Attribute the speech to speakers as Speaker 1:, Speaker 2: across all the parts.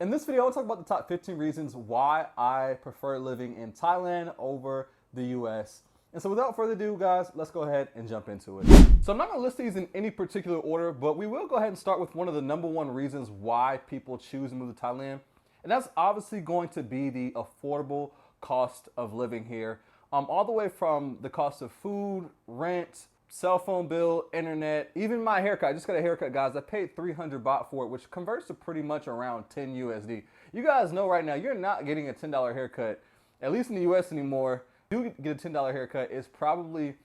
Speaker 1: In this video, I'll talk about the top 15 reasons why I prefer living in Thailand over the US. And so without further ado, guys, let's go ahead and jump into it. So I'm not gonna list these in any particular order, but we will go ahead and start with one of the number one reasons why people choose to move to Thailand. And that's obviously going to be the affordable cost of living here. All the way from the cost of food, rent, cell phone bill, internet, even my haircut. I just got a haircut, guys. I paid 300 baht for it, which converts to pretty much around 10 USD. You guys know right now, you're not getting a $10 haircut, at least in the US anymore. If you get a $10 haircut, it's probably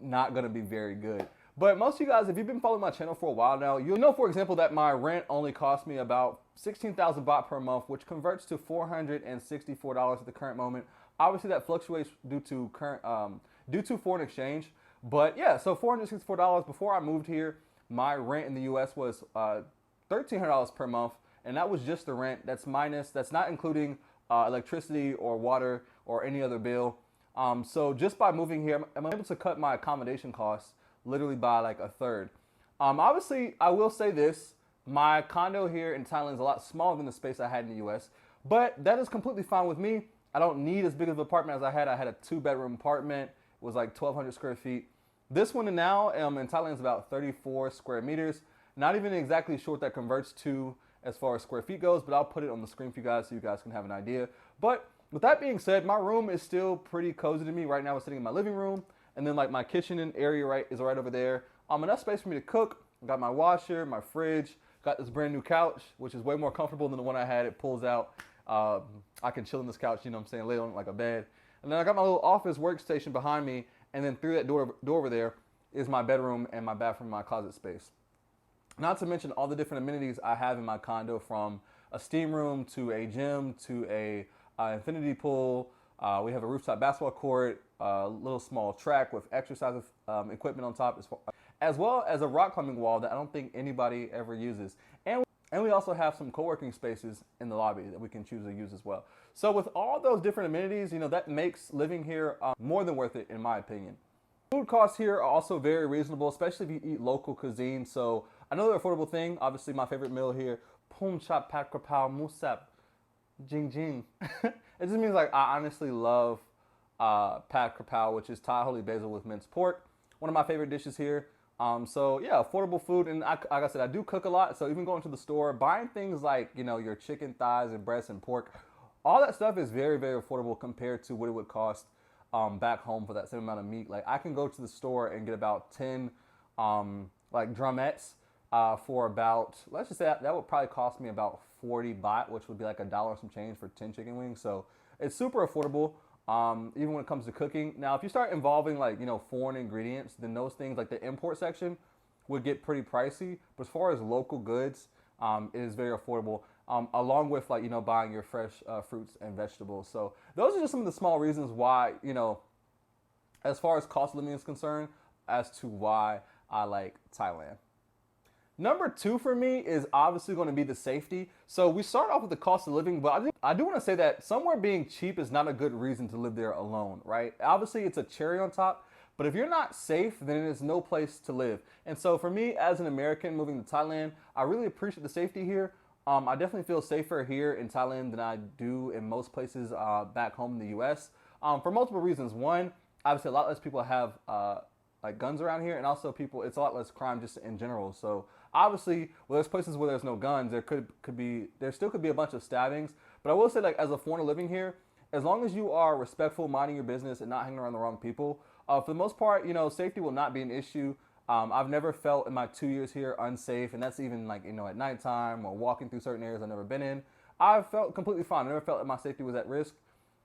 Speaker 1: not gonna be very good. But most of you guys, if you've been following my channel for a while now, you'll know, for example, that my rent only cost me about 16,000 baht per month, which converts to $464 at the current moment. Obviously, that fluctuates due to foreign exchange. But yeah, so $464 before I moved here. My rent in the US was $1,300 per month, and that was just the rent. That's not including electricity or water or any other bill. So just by moving here, I'm able to cut my accommodation costs literally by like a third. Obviously, I will say this, my condo here in Thailand is a lot smaller than the space I had in the US, but that is completely fine with me. I don't need as big of an apartment as I had. I had a 2-bedroom apartment. It was like 1,200 square feet. This one now in Thailand is about 34 square meters. Not even exactly sure what that converts to as far as square feet goes, but I'll put it on the screen for you guys so you guys can have an idea. But with that being said, my room is still pretty cozy to me. Right now, I'm sitting in my living room, and then like my kitchen area is right over there. Enough space for me to cook. Got my washer, my fridge. Got this brand new couch, which is way more comfortable than the one I had. It pulls out. I can chill on this couch, you know what I'm saying, lay on it like a bed. And then I got my little office workstation behind me, and then through that door over there is my bedroom and my bathroom, my closet space. Not to mention all the different amenities I have in my condo, from a steam room to a gym to a infinity pool. We have a rooftop basketball court, a little small track with exercise equipment on top, as well as a rock climbing wall that I don't think anybody ever uses. And we also have some co-working spaces in the lobby that we can choose to use as well. So with all those different amenities, that makes living here more than worth it, in my opinion. Food costs here are also very reasonable, especially if you eat local cuisine. So another affordable thing, obviously my favorite meal here, pum chap pat krapao musap jing jing. It just means like I honestly love pat krapao, which is Thai holy basil with minced pork. One of my favorite dishes here. So yeah, affordable food, and like I said, I do cook a lot. So even going to the store, buying things like your chicken thighs and breasts and pork, all that stuff is very, very affordable compared to what it would cost back home for that same amount of meat. Like I can go to the store and get about 10 like drumettes for about, let's just say that would probably cost me about 40 baht, which would be like $1 some change for 10 chicken wings. So it's super affordable. Even when it comes to cooking. Now, if you start involving like, foreign ingredients, then those things like the import section would get pretty pricey. But as far as local goods, it is very affordable, along with like, buying your fresh fruits and vegetables. So those are just some of the small reasons why, as far as cost of living is concerned, as to why I like Thailand. Number 2 for me is obviously going to be the safety. So we start off with the cost of living, but I do want to say that somewhere being cheap is not a good reason to live there alone, right? Obviously, it's a cherry on top, but if you're not safe, then it is no place to live. And so for me, as an American moving to Thailand, I really appreciate the safety here. I definitely feel safer here in Thailand than I do in most places back home in the US for multiple reasons. One, obviously a lot less people have like guns around here, and also it's a lot less crime just in general. So obviously, well, there's places where there's no guns, there still could be a bunch of stabbings. But I will say, like, as a foreigner living here, as long as you are respectful, minding your business, and not hanging around the wrong people, for the most part, safety will not be an issue. I've never felt in my 2 years here unsafe, and that's even like, at nighttime or walking through certain areas I've never been in. I've felt completely fine. I never felt that my safety was at risk.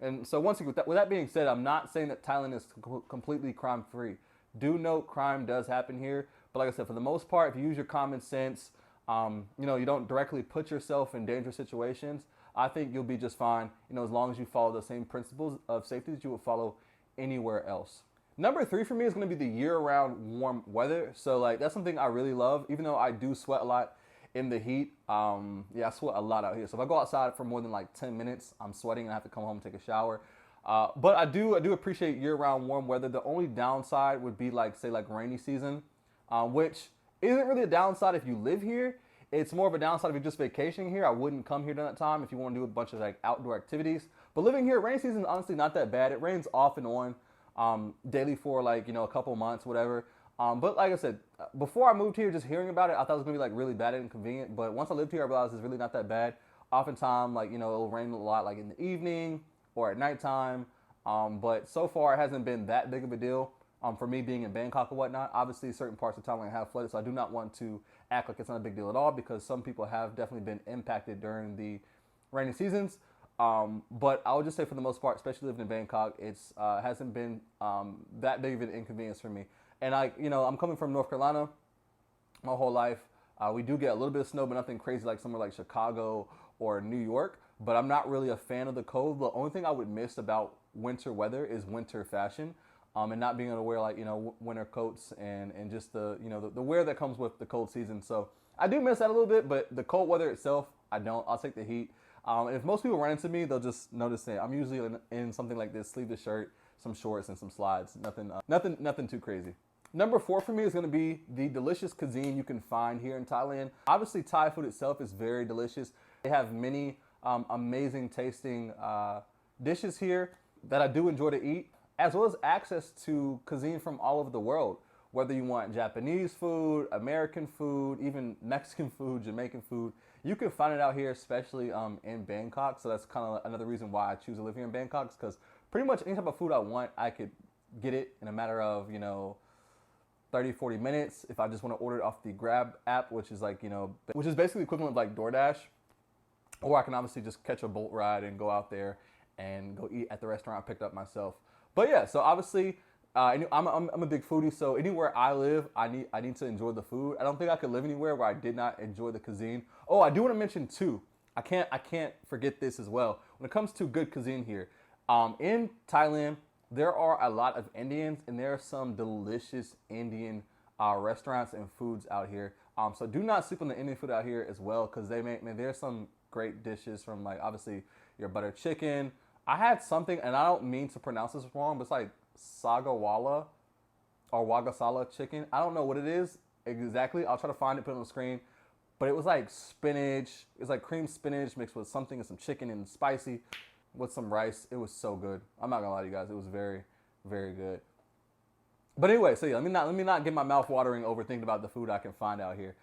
Speaker 1: And so once again, with that being said, I'm not saying that Thailand is completely crime-free. Do note crime does happen here, but like I said, for the most part, if you use your common sense, you don't directly put yourself in dangerous situations, I think you'll be just fine, as long as you follow the same principles of safety that you would follow anywhere else. Number 3 for me is going to be the year-round warm weather. So like that's something I really love, even though I do sweat a lot in the heat. Yeah, I sweat a lot out here. So if I go outside for more than like 10 minutes, I'm sweating and I have to come home and take a shower. But I do appreciate year-round warm weather. The only downside would be like, say, like rainy season, which isn't really a downside if you live here. It's more of a downside if you're just vacationing here. I wouldn't come here during that time if you want to do a bunch of like outdoor activities. But living here, rainy season is honestly not that bad. It rains off and on daily for like, a couple months, whatever. But like I said, before I moved here, just hearing about it, I thought it was gonna be like really bad and inconvenient. But once I lived here, I realized it's really not that bad. Oftentimes, like, it'll rain a lot like in the evening or at nighttime. But so far it hasn't been that big of a deal. For me being in Bangkok or whatnot. Obviously, certain parts of Thailand have flooded, so I do not want to act like it's not a big deal at all because some people have definitely been impacted during the rainy seasons. But I would just say for the most part, especially living in Bangkok, it's hasn't been that big of an inconvenience for me. And I'm coming from North Carolina my whole life. We do get a little bit of snow, but nothing crazy like somewhere like Chicago or New York. But I'm not really a fan of the cold. The only thing I would miss about winter weather is winter fashion. And not being able to wear like, winter coats and just the wear that comes with the cold season. So I do miss that a little bit, but the cold weather itself, I don't. I'll take the heat. And if most people run into me, they'll just notice that I'm usually in something like this, sleeveless shirt, some shorts, and some slides. Nothing too crazy. Number 4 for me is going to be the delicious cuisine you can find here in Thailand. Obviously, Thai food itself is very delicious. They have many amazing tasting dishes here that I do enjoy to eat, as well as access to cuisine from all over the world. Whether you want Japanese food, American food, even Mexican food, Jamaican food, you can find it out here, especially in Bangkok. So that's kind of another reason why I choose to live here in Bangkok, because pretty much any type of food I want, I could get it in a matter of, 30, 40 minutes if I just want to order it off the Grab app, which is like, which is basically equivalent of like DoorDash. Or I can obviously just catch a boat ride and go out there and go eat at the restaurant I picked up myself. But yeah, so obviously, I'm a big foodie, so anywhere I live, I need to enjoy the food. I don't think I could live anywhere where I did not enjoy the cuisine. Oh, I do want to mention too, I can't forget this as well. When it comes to good cuisine here, in Thailand, there are a lot of Indians, and there are some delicious Indian restaurants and foods out here. So do not sleep on the Indian food out here as well, because there's some great dishes from like obviously your butter chicken. I had something, and I don't mean to pronounce this wrong, but it's like sagawala or wagasala chicken. I don't know what it is exactly. I'll try to find it, put it on the screen. But it was like spinach. It's like cream spinach mixed with something and some chicken and spicy with some rice. It was so good. I'm not gonna lie to you guys. It was very, very good. But anyway, so yeah, let me not get my mouth watering over thinking about the food I can find out here.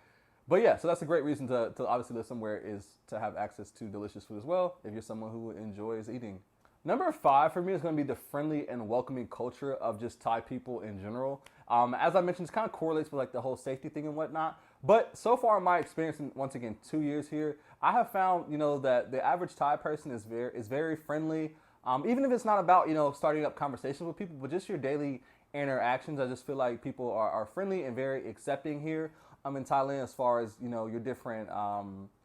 Speaker 1: But yeah, so that's a great reason to obviously live somewhere, is to have access to delicious food as well if you're someone who enjoys eating. Number 5 for me is going to be the friendly and welcoming culture of just Thai people in general. As I mentioned, it kind of correlates with like the whole safety thing and whatnot. But so far in my experience, in, once again, 2 years here, I have found, that the average Thai person is very friendly. Even if it's not about, starting up conversations with people, but just your daily interactions. I just feel like people are friendly and very accepting here in Thailand as far as, your different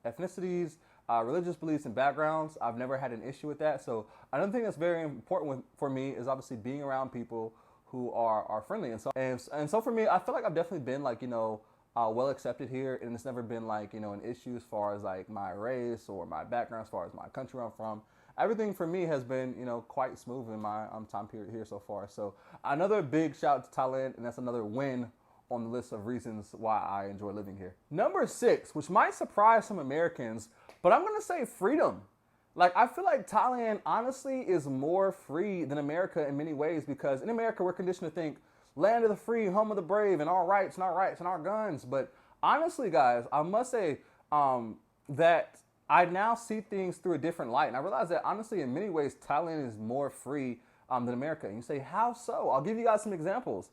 Speaker 1: ethnicities, religious beliefs and backgrounds. I've never had an issue with that. So another thing that's very important for me is obviously being around people who are friendly. And so for me, I feel like I've definitely been like, well accepted here, and it's never been like, an issue as far as like my race or my background, as far as my country I'm from. Everything for me has been, quite smooth in my time period here so far. So another big shout out to Thailand, and that's another win on the list of reasons why I enjoy living here. Number 6, which might surprise some Americans, but I'm gonna say freedom. Like, I feel like Thailand honestly is more free than America in many ways, because in America we're conditioned to think land of the free, home of the brave, and our rights and our guns. But honestly, guys, I must say that I now see things through a different light, and I realize that honestly in many ways Thailand is more free than America. And you say, how so? I'll give you guys some examples.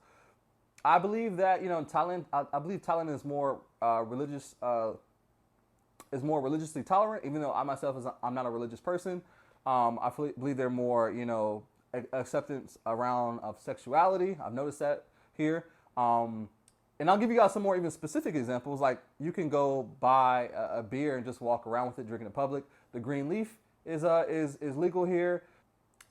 Speaker 1: I believe that in Thailand, I believe Thailand is more religious, is more religiously tolerant. Even though I myself I'm not a religious person, I believe they're more acceptance around of sexuality. I've noticed that here, and I'll give you guys some more even specific examples. Like you can go buy a beer and just walk around with it, drinking in public. The green leaf is legal here.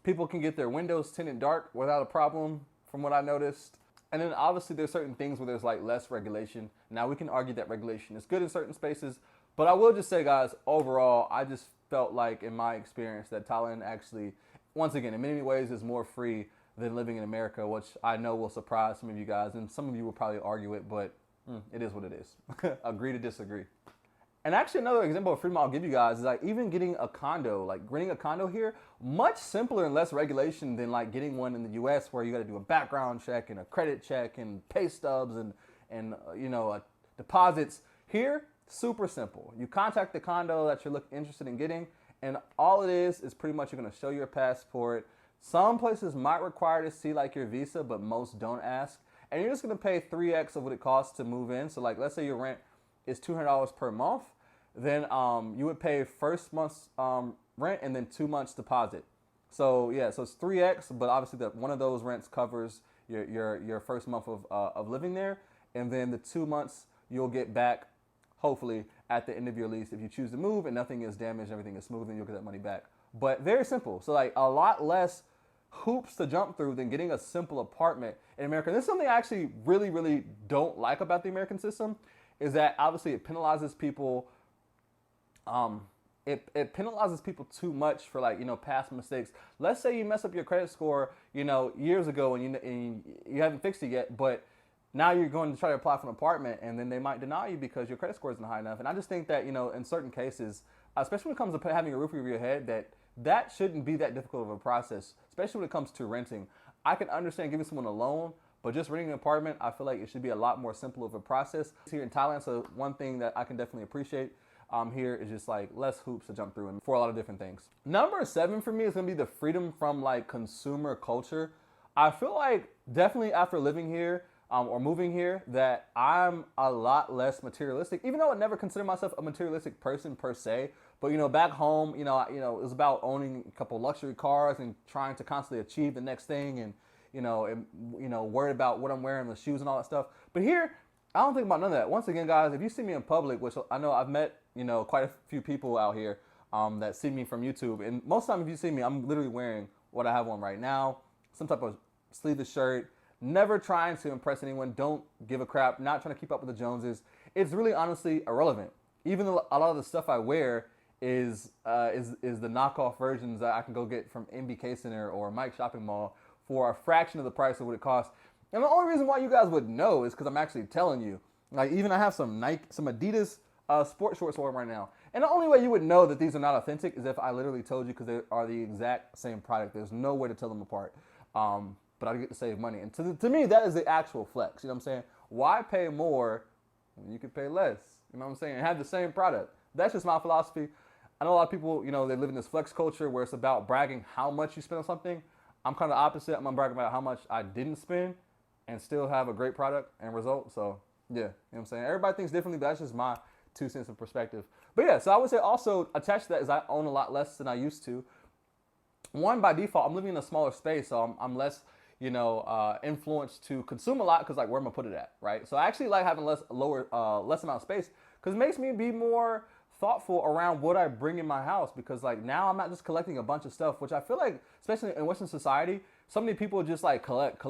Speaker 1: People can get their windows tinted dark without a problem, from what I noticed. And then obviously there's certain things where there's like less regulation. Now we can argue that regulation is good in certain spaces, but I will just say, guys, overall, I just felt like in my experience that Thailand actually, once again, in many ways is more free than living in America, which I know will surprise some of you guys, and some of you will probably argue it, but it is what it is. Agree to disagree. And actually, another example of freedom I'll give you guys is like even getting a condo, like renting a condo here, much simpler and less regulation than like getting one in the U.S. where you got to do a background check and a credit check and pay stubs and deposits. Here, super simple. You contact the condo that you're interested in getting, and all it is pretty much you're going to show your passport. Some places might require to see like your visa, but most don't ask. And you're just going to pay 3x of what it costs to move in. So like, let's say your rent is $200 per month, then you would pay first month's rent and then 2 months deposit. So yeah, so it's 3x, but obviously one of those rents covers your first month of living there, and then the 2 months you'll get back, hopefully, at the end of your lease. If you choose to move and nothing is damaged, everything is smooth, then you'll get that money back. But very simple. So like a lot less hoops to jump through than getting a simple apartment in America. And this is something I actually really, really don't like about the American system, is that obviously it penalizes people. It penalizes people too much for like, past mistakes. Let's say you mess up your credit score, years ago and you haven't fixed it yet, but now you're going to try to apply for an apartment and then they might deny you because your credit score isn't high enough. And I just think that, in certain cases, especially when it comes to having a roof over your head, that shouldn't be that difficult of a process, especially when it comes to renting. I can understand giving someone a loan, but just renting an apartment, I feel like it should be a lot more simple of a process. Here in Thailand, so one thing that I can definitely appreciate here is just like less hoops to jump through and for a lot of different things. Number 7 for me is gonna be the freedom from like consumer culture. I feel like definitely after living here or moving here that I'm a lot less materialistic, even though I never consider myself a materialistic person per se. But back home, it was about owning a couple luxury cars and trying to constantly achieve the next thing, and worried about what I'm wearing, the shoes and all that stuff. But here, I don't think about none of that. Once again, guys, if you see me in public, which I know I've met, quite a few people out here that see me from YouTube, and most of the time if you see me, I'm literally wearing what I have on right now, some type of sleeveless shirt, never trying to impress anyone, don't give a crap, not trying to keep up with the Joneses. It's really honestly irrelevant. Even though a lot of the stuff I wear is the knockoff versions that I can go get from MBK Center or Mike Shopping Mall for a fraction of the price of what it costs. And the only reason why you guys would know is because I'm actually telling you. Like, even I have some Adidas sport shorts on right now. And the only way you would know that these are not authentic is if I literally told you, because they are the exact same product. There's no way to tell them apart. But I get to save money. And to me, that is the actual flex. You know what I'm saying? Why pay more when you can pay less? You know what I'm saying? And have the same product. That's just my philosophy. I know a lot of people, they live in this flex culture where it's about bragging how much you spend on something. I'm kind of opposite. I'm going to brag about how much I didn't spend and still have a great product and result. So, yeah, you know what I'm saying? Everybody thinks differently, but that's just my 2 cents of perspective. But yeah, so I would say also attached to that is I own a lot less than I used to. One, by default, I'm living in a smaller space, so I'm less, influenced to consume a lot because like where am I put it at, right? So I actually like having less amount of space because it makes me be more thoughtful around what I bring in my house, because like now I'm not just collecting a bunch of stuff, which I feel like, especially in Western society, so many people just like collect. You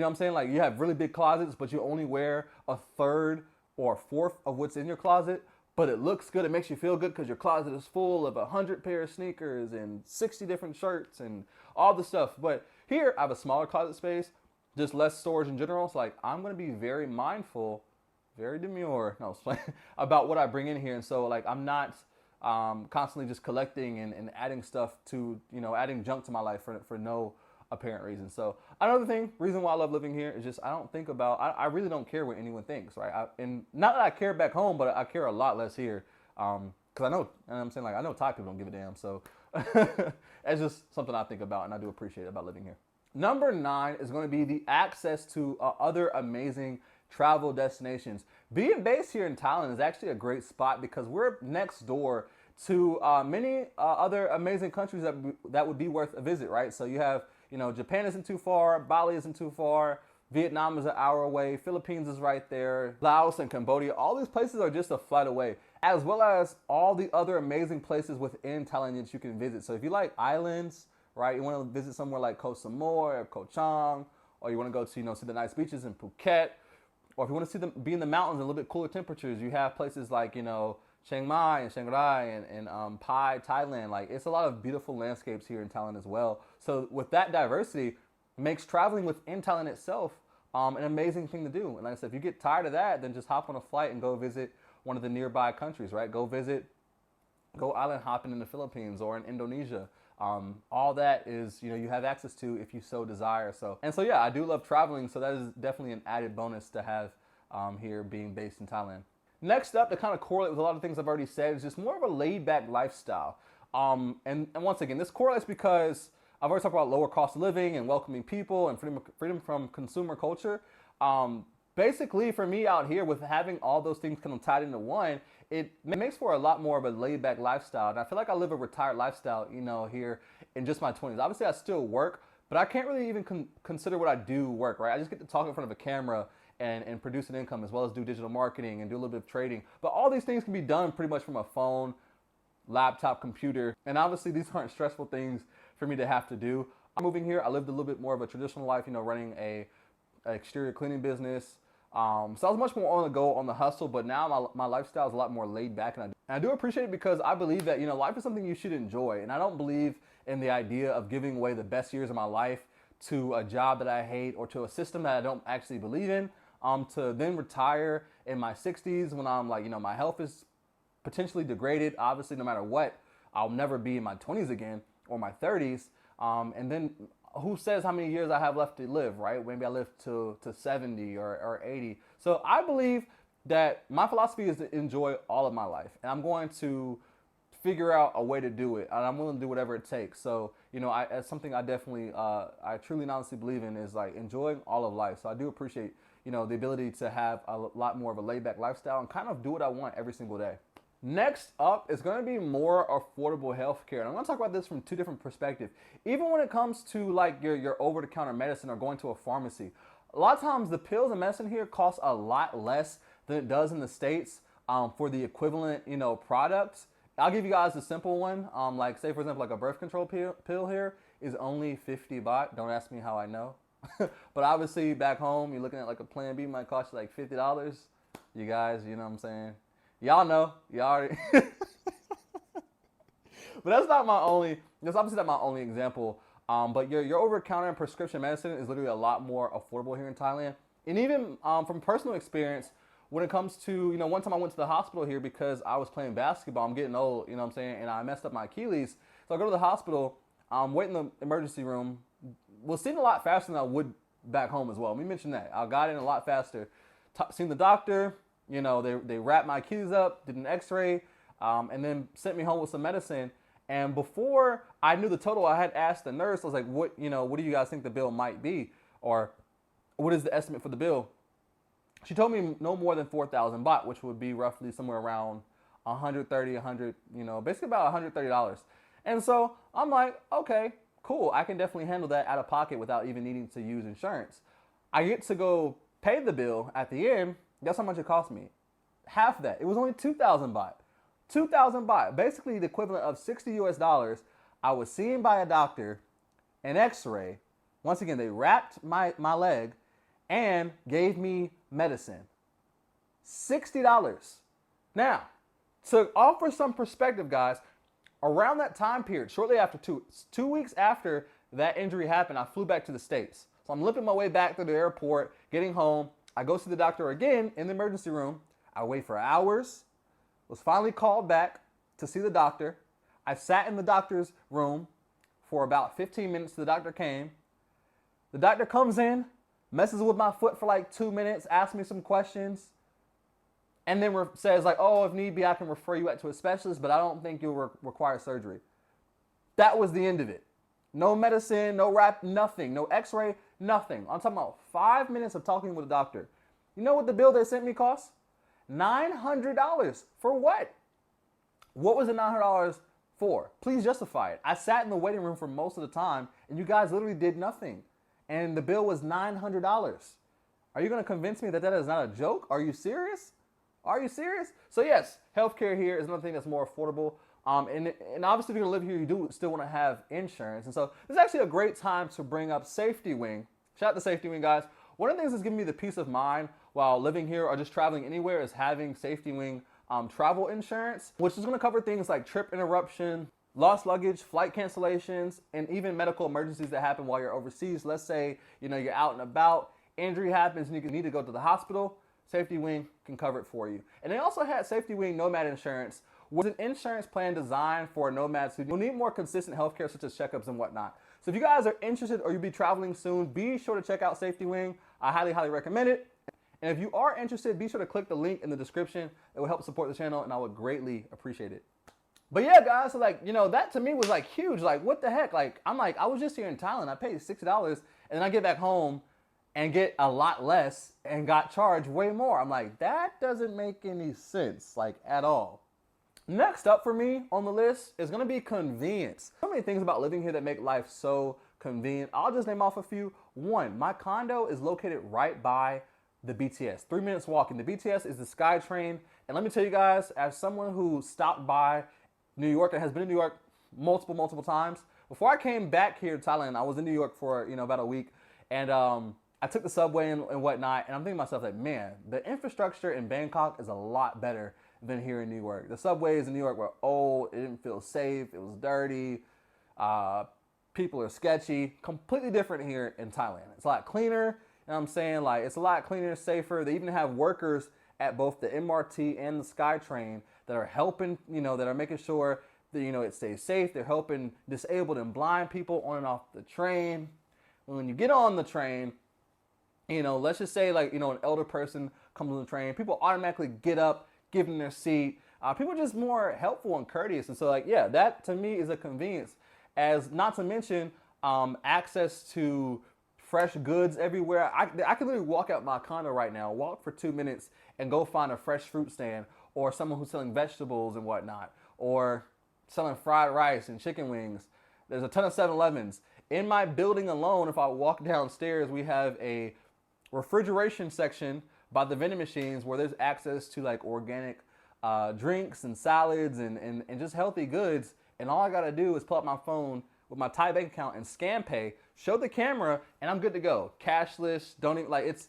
Speaker 1: know what I'm saying? Like you have really big closets, but you only wear a third or a fourth of what's in your closet, but it looks good. It makes you feel good because your closet is full of 100 pair of sneakers and 60 different shirts and all the stuff. But here I have a smaller closet space, just less storage in general. So like I'm going to be very mindful, very demure, about what I bring in here. And so like I'm not constantly just collecting and adding stuff to, adding junk to my life for no apparent reason. So another reason why I love living here is just I don't think about, I really don't care what anyone thinks, right? And not that I care back home, but I care a lot less here. Because I know, and I'm saying like I know Thai people don't give a damn. So it's just something I think about and I do appreciate about living here. Number 9 is going to be the access to other amazing travel destinations. Being based here in Thailand is actually a great spot because we're next door to many other amazing countries that would be worth a visit, right? So you have, Japan isn't too far, Bali isn't too far, Vietnam is an hour away, Philippines is right there, Laos and Cambodia, all these places are just a flight away, as well as all the other amazing places within Thailand that you can visit. So if you like islands, right, you want to visit somewhere like Koh Samui or Koh Chang, or you want to go to, see the nice beaches in Phuket, or if you want to be in the mountains in a little bit cooler temperatures, you have places like, Chiang Mai and Chiang Rai and Pai, Thailand. Like, it's a lot of beautiful landscapes here in Thailand as well. So with that diversity, makes traveling within Thailand itself an amazing thing to do. And like I said, if you get tired of that, then just hop on a flight and go visit one of the nearby countries, right? Go island hopping in the Philippines or in Indonesia. All that is, you have access to if you so desire. So yeah, I do love traveling. So that is definitely an added bonus to have here being based in Thailand. Next up, to kind of correlate with a lot of things I've already said, is just more of a laid back lifestyle. And once again, this correlates because I've already talked about lower cost of living and welcoming people and freedom from consumer culture. Basically, for me out here, with having all those things kind of tied into one, it makes for a lot more of a laid-back lifestyle. And I feel like I live a retired lifestyle, here in just my 20s. Obviously, I still work, but I can't really even consider what I do work, right? I just get to talk in front of a camera and produce an income, as well as do digital marketing and do a little bit of trading. But all these things can be done pretty much from a phone, laptop, computer. And obviously, these aren't stressful things for me to have to do. I'm moving here. I lived a little bit more of a traditional life, running a exterior cleaning business. So I was much more on the go, on the hustle, but now my lifestyle is a lot more laid back, and I do appreciate it because I believe that, life is something you should enjoy. And I don't believe in the idea of giving away the best years of my life to a job that I hate or to a system that I don't actually believe in, to then retire in my 60s when I'm like, my health is potentially degraded. Obviously, no matter what, I'll never be in my 20s again or my 30s. And then who says how many years I have left to live, right? Maybe I live to 70 or 80. So I believe that my philosophy is to enjoy all of my life. And I'm going to figure out a way to do it. And I'm willing to do whatever it takes. So, it's something I definitely, I truly and honestly believe in, is like enjoying all of life. So I do appreciate, the ability to have a lot more of a laid back lifestyle and kind of do what I want every single day. Next up is going to be more affordable healthcare. And I'm going to talk about this from two different perspectives. Even when it comes to like your over-the-counter medicine or going to a pharmacy, a lot of times the pills and medicine here cost a lot less than it does in the States for the equivalent, products. I'll give you guys a simple one. Like say, for example, like a birth control pill here is only 50 baht. Don't ask me how I know. But obviously back home, you're looking at like a Plan B might cost you like $50. You guys, you know what I'm saying? Y'all know, y'all already. But that's obviously not my only example. But your over-the-counter and prescription medicine is literally a lot more affordable here in Thailand. And even from personal experience, when it comes to, one time I went to the hospital here because I was playing basketball. I'm getting old, you know what I'm saying? And I messed up my Achilles. So I go to the hospital, wait in the emergency room. Was seen a lot faster than I would back home as well. Let me mention that. I got in a lot faster. Seen the doctor. They wrapped my Achilles up, did an x-ray, and then sent me home with some medicine. And before I knew the total, I had asked the nurse, I was like, what do you guys think the bill might be? Or what is the estimate for the bill? She told me no more than 4,000 baht, which would be roughly somewhere around 130, basically about $130. And so I'm like, okay, cool. I can definitely handle that out of pocket without even needing to use insurance. I get to go pay the bill at the end. Guess how much it cost me? Half that. It was only 2,000 baht. 2,000 baht, basically the equivalent of $60 US. I was seen by a doctor, an x-ray. Once again, they wrapped my leg and gave me medicine. $60. Now, to offer some perspective, guys, around that time period, shortly after 2 weeks after that injury happened, I flew back to the States. So I'm limping my way back to the airport, getting home. I go see the doctor again in the emergency room. I wait for hours, was finally called back to see the doctor. I sat in the doctor's room for about 15 minutes. The doctor came. The doctor comes in, messes with my foot for like 2 minutes, asks me some questions, and then says like, oh, if need be, I can refer you out to a specialist, but I don't think you'll require surgery. That was the end of it. No medicine, no wrap, nothing. No x-ray, nothing. I'm talking about 5 minutes of talking with a doctor. You know what the bill they sent me cost? $900. For what? What was the $900 for? Please justify it. I sat in the waiting room for most of the time, and you guys literally did nothing. And the bill was $900. Are you going to convince me that that is not a joke? Are you serious? Are you serious? So yes, healthcare here is another thing that's more affordable. And obviously, if you're going to live here, you do still want to have insurance. And so this is actually a great time to bring up Safety Wing. Shout out to Safety Wing, guys. One of the things that's giving me the peace of mind while living here or just traveling anywhere is having Safety Wing travel insurance, which is going to cover things like trip interruption, lost luggage, flight cancellations, and even medical emergencies that happen while you're overseas. Let's say, you're out and about, injury happens, and you need to go to the hospital. Safety Wing can cover it for you. And they also had Safety Wing Nomad Insurance, which is an insurance plan designed for nomads who need more consistent healthcare, such as checkups and whatnot. So if you guys are interested or you'll be traveling soon, be sure to check out Safety Wing. I highly, highly recommend it. And if you are interested, be sure to click the link in the description. It will help support the channel, and I would greatly appreciate it. But yeah, guys, so like, that to me was like huge. Like, what the heck? Like, I was just here in Thailand. I paid $60, and then I get back home and get a lot less and got charged way more. I'm like, that doesn't make any sense, like, at all. Next up for me on the list is gonna be convenience. So many things about living here that make life so convenient. I'll just name off a few. One, my condo is located right by the BTS, 3 minutes walking. The BTS is the SkyTrain. And let me tell you guys, as someone who stopped by New York and has been in New York multiple times, before I came back here to Thailand, I was in New York for, about a week. And I took the subway and whatnot. And I'm thinking to myself, like, man, the infrastructure in Bangkok is a lot better than here in New York. The subways in New York were old. It didn't feel safe. It was dirty. People are sketchy. Completely different here in Thailand. It's a lot cleaner. You know what I'm saying? Like, it's a lot cleaner, safer. They even have workers at both the MRT and the SkyTrain that are helping, that are making sure that, it stays safe. They're helping disabled and blind people on and off the train. When you get on the train, let's just say, like, an elder person comes on the train, people automatically get up, give them their seat. People are just more helpful and courteous. And so, like, yeah, that to me is a convenience. As not to mention access to fresh goods everywhere. I can literally walk out my condo right now, walk for 2 minutes, and go find a fresh fruit stand, or someone who's selling vegetables and whatnot, or selling fried rice and chicken wings. There's a ton of 7-Elevens. In my building alone, if I walk downstairs, we have a refrigeration section by the vending machines where there's access to like organic drinks and salads and just healthy goods. And all I gotta do is pull up my phone with my Thai bank account and scan pay, show the camera, and I'm good to go. Cashless, don't even, like, it's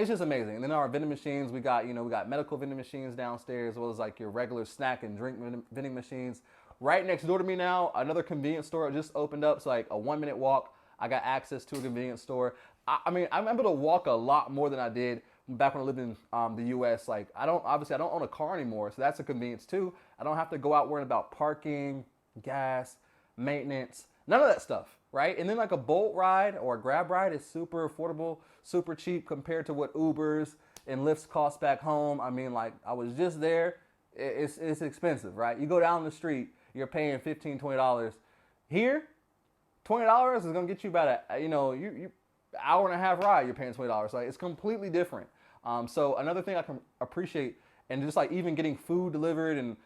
Speaker 1: just amazing. And then our vending machines, we got medical vending machines downstairs, as well as like your regular snack and drink vending machines. Right next door to me now, another convenience store just opened up. So like a 1-minute walk, I got access to a convenience store. I'm able to walk a lot more than I did back when I lived in the US. Like, I don't own a car anymore, so that's a convenience too. I don't have to go out worrying about parking, gas, maintenance, none of that stuff, right? And then like a Bolt ride or a Grab ride is super affordable, super cheap compared to what Ubers and Lyfts cost back home. Like, I was just there. It's expensive, right? You go down the street, you're paying $15, $20. Here, $20 is gonna get you about you hour and a half ride, you're paying $20. Like, it's completely different. So another thing I can appreciate, and just like even getting food delivered and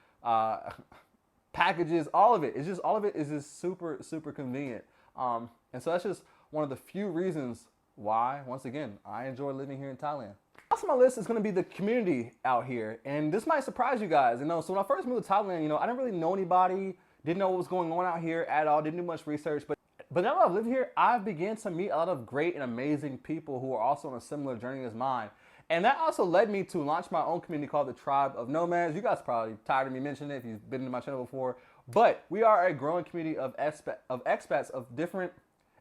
Speaker 1: packages, all of it is just super, super convenient. And so that's just one of the few reasons why, once again, I enjoy living here in Thailand. Last on my list is going to be the community out here. And this might surprise you guys. So when I first moved to Thailand, I didn't really know anybody, didn't know what was going on out here at all, didn't do much research. But now that I've lived here, I've begun to meet a lot of great and amazing people who are also on a similar journey as mine. And that also led me to launch my own community called the Tribe of Nomads. You guys are probably tired of me mentioning it if you've been to my channel before. But we are a growing community of expats of different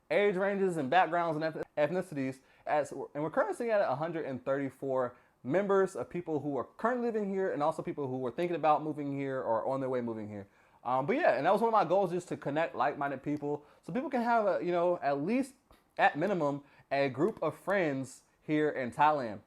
Speaker 1: age ranges and backgrounds and ethnicities. And we're currently sitting at 134 members of people who are currently living here and also people who are thinking about moving here or on their way moving here. But yeah, and that was one of my goals, just to connect like-minded people so people can have at least at minimum a group of friends here in Thailand,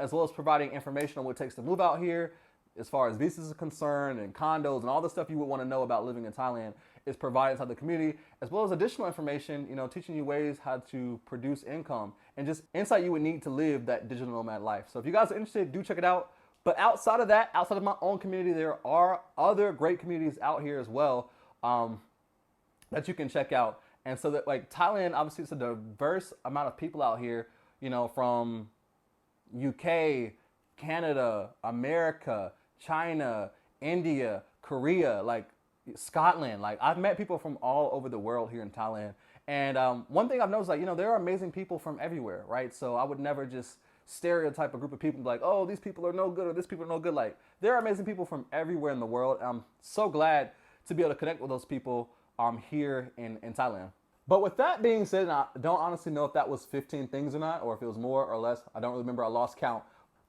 Speaker 1: as well as providing information on what it takes to move out here, as far as visas are concerned and condos and all the stuff you would want to know about living in Thailand is provided inside the community, as well as additional information, teaching you ways how to produce income and just insight you would need to live that digital nomad life. So if you guys are interested, do check it out. But outside of that, outside of my own community, there are other great communities out here as well that you can check out. And so that, like, Thailand, obviously it's a diverse amount of people out here, from UK, Canada, America, China, India, Korea, like Scotland. Like, I've met people from all over the world here in Thailand. And one thing I've noticed, there are amazing people from everywhere, right? So I would never just stereotype a group of people and be like, oh, these people are no good or these people are no good. Like, there are amazing people from everywhere in the world. I'm so glad to be able to connect with those people here in Thailand. But with that being said, and I don't honestly know if that was 15 things or not, or if it was more or less. I don't really remember. I lost count.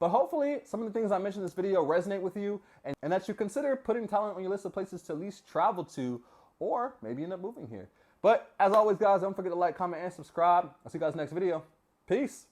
Speaker 1: But hopefully some of the things I mentioned in this video resonate with you, and that you consider putting Thailand on your list of places to at least travel to, or maybe end up moving here. But as always, guys, don't forget to like, comment, and subscribe. I'll see you guys next video. Peace.